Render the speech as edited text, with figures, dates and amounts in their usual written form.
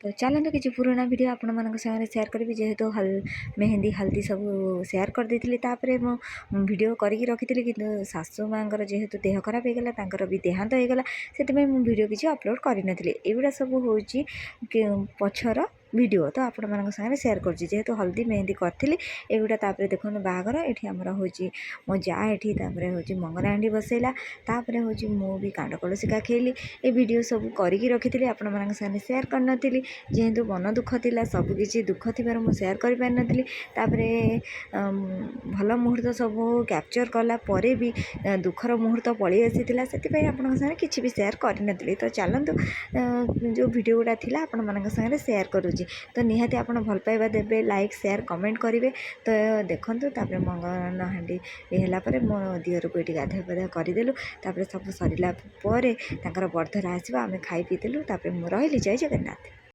तो चलते किसी पुराना वीडियो आपण मान सागर सेयार करी जेहेतु मेहंदी हल्दी सब सेयार कर देती वीडियो करके रखी कि सासू माँर जेहेतु देह खराब होगा भी देहांत होगा से वीडियो किसी अपलोड करनी एगुड़ा सब हूँ पछर वीडियो तो आपण मान सागर सेयार कर जेहेतु हल्दी मेहंदी करी एगुड़ा देखो बाहागर ये आमर हूँ मो जा ये हूँ मंगलहांडी बसैला तापर हूँ मुझे कांड कलसिका खेली ये वीडियो सब करके रखी आपण मान सागर सेयार कर जेहेतु मन दुख थी सबकि दुख थी मुझे सेयार कर भल मुहूर्त सब कैप्चर कलापर भी दुखर मुहूर्त पलि आसी से आपण सागर किसी भी सेयार करनी तो चलतु जो वीडियो गुड़ा थी आपण मान सागर सेयार करुँच तो निहाती आप भल पाइबा देवे लाइक शेयर कमेंट करेंगे तो देखूँ मंगल हांडी है मो दिहर को ये गाधुआ पाधुआ करदेलु सब सरला बर्धरा आसवा आम खाई पीदेलु मुझे रही जय जगन्नाथ।